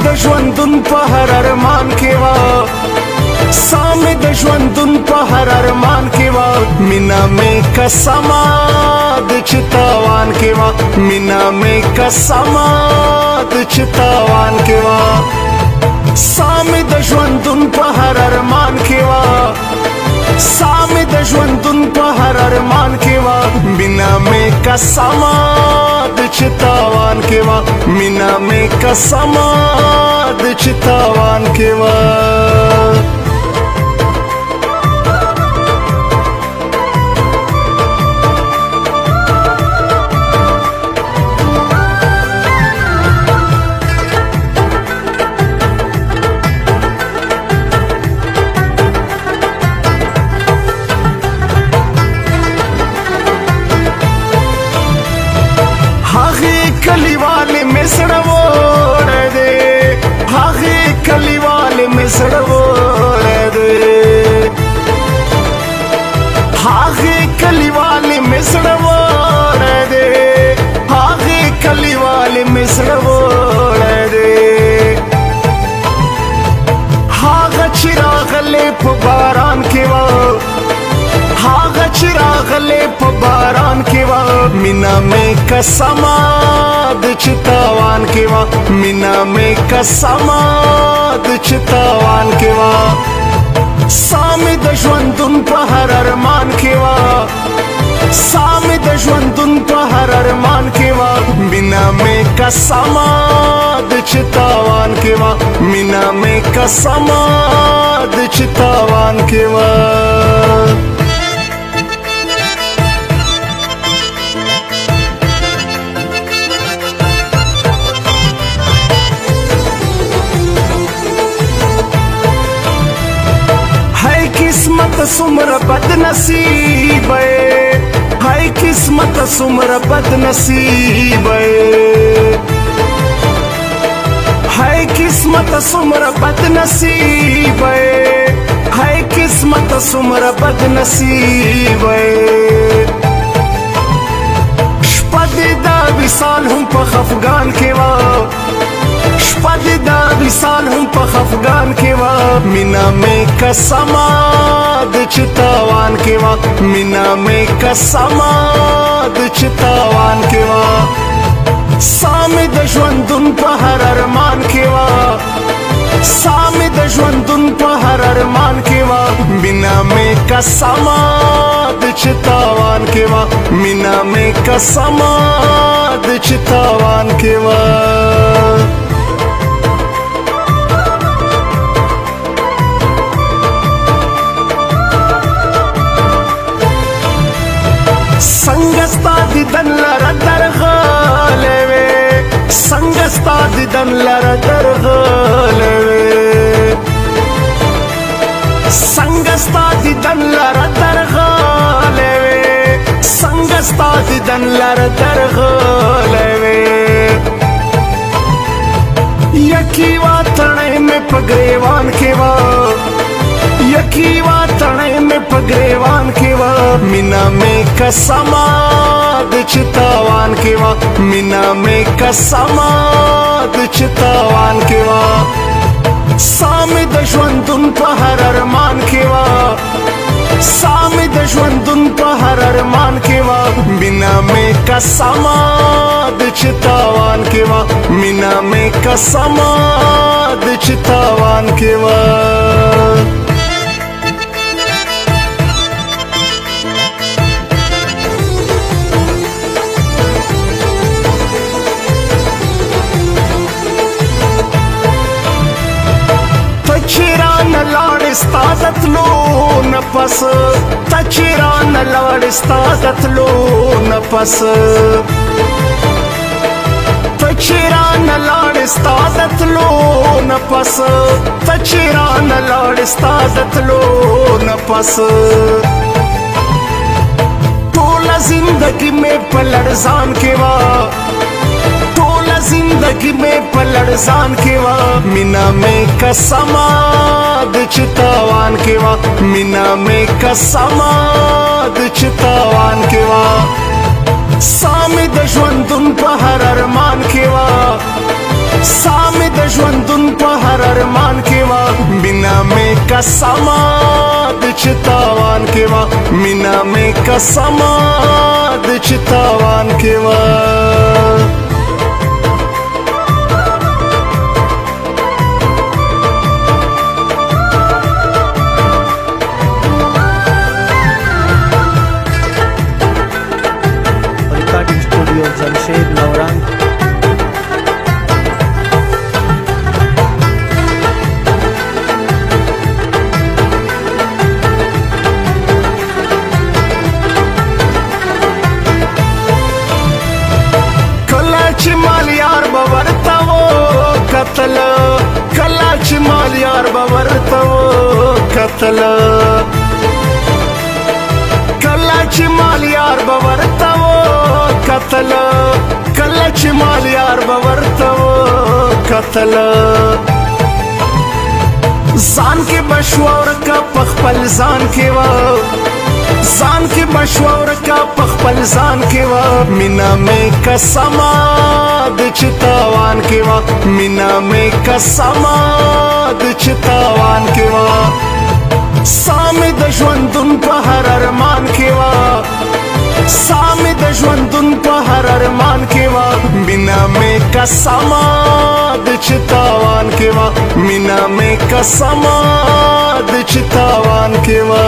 د ژوندون په هر ارمان کې وا سامې د ژوندون په هر ارمان کې وا مینا مې قسمه د چتاوان کې وا مینا مې قسمه د چتاوان کې وا سامې د ژوندون په هر ارمان کې وا سامې د ژوندون په هر ارمان کې وا مینا مې قسمه د چتاوان کې وا مینا مې قسمه د چتاوان کې وا कलीवाले में सड़वोड़ दे हागे कलीवाले में सड़वोड़ दे हागे कलीवाले में सड़वोड़ दे हागे कलीवाले में सड़वोड़ दे हागा चिराग ले बारान के वो हागा चिराग ले बारान के वा मीना में कसमा द चितावान के वा मीना में कसमा द चितावान के वा सामे द ژوندون په هر ارمان کې وا सामे द ژوندون په هر ارمان کې وا मीना में कसमा द चितावान के वा मीना में कसमा द चितावान के वा किस्मत सुमर बद नसीब हाय किस्मत सुमर बद नसीब हाय किस्मत सुमर बद नसीब हाय किस्मत सुमर बद नसीब शपद दा विसाल हम पे खफगान के वा शपद दा विसाल हम पे खफगान के वा मीना में कसमा द चितावान के वा मीना में कसमा द चितावान के वा सामे द ژوندون په هر ارمان کې وا सामे द ژوندون په هر ارمان کې وا मीना में कसमा द चितावान के वा मीना में कसमा द चितावान के वा संगस्ता दिदन लरा दरगलवे संगस्ता दिदन लरा दरगलवे संगस्ता दिदन लरा दरगलवे संगस्ता दिदन लरा दरगलवे यकी वातणे में पगरेवान के वा यकी वातणे में पगरेवान के वा मीना में कसमा द चितावान के वा मीना में कसमा द चितावान के वा सामे द ژوندون په هر ارمان के वा सामे द ژوندون په هر ارمان के वा मीना में कसमा द चितावान के वा मीना में कसमा द चितावान के वा استادت لو نفس تچران لړ استادت لو نفس تچران لړ استادت لو نفس تچران لړ استادت لو نفس ټول زندگی میں پلړزان کې وا जिंदगी में पलड़जान के वा मीना में कसमा द चितावान के वा मीना में कसमा द चितावान के वा सामे द ژوندون په هر ارمان کې وا सामे द ژوندون कसमा د चितावान के वा मीना में कसमा د चितावान के वा स्टूडियो जमशेद नौरंग। कलाच माल यार बवरता वो कतल कलाच माल यार बवरता वो कतल कलाच माल यार बवरता वो कतल कलाच माल यार बवरता वो कतल जान के बशवर का पखपल जान के वा जान के बशवर का पखपल जान के वा मीना में कसमा द चितावान के वा मीना में कसमा द चितावान के वा सामे द ژوندون په هر ارمان کې وا सामे द ژوندون په هر ارمان کې وا मीना में कसमा द चितावान के वा मीना में कसमा द चितावान के वा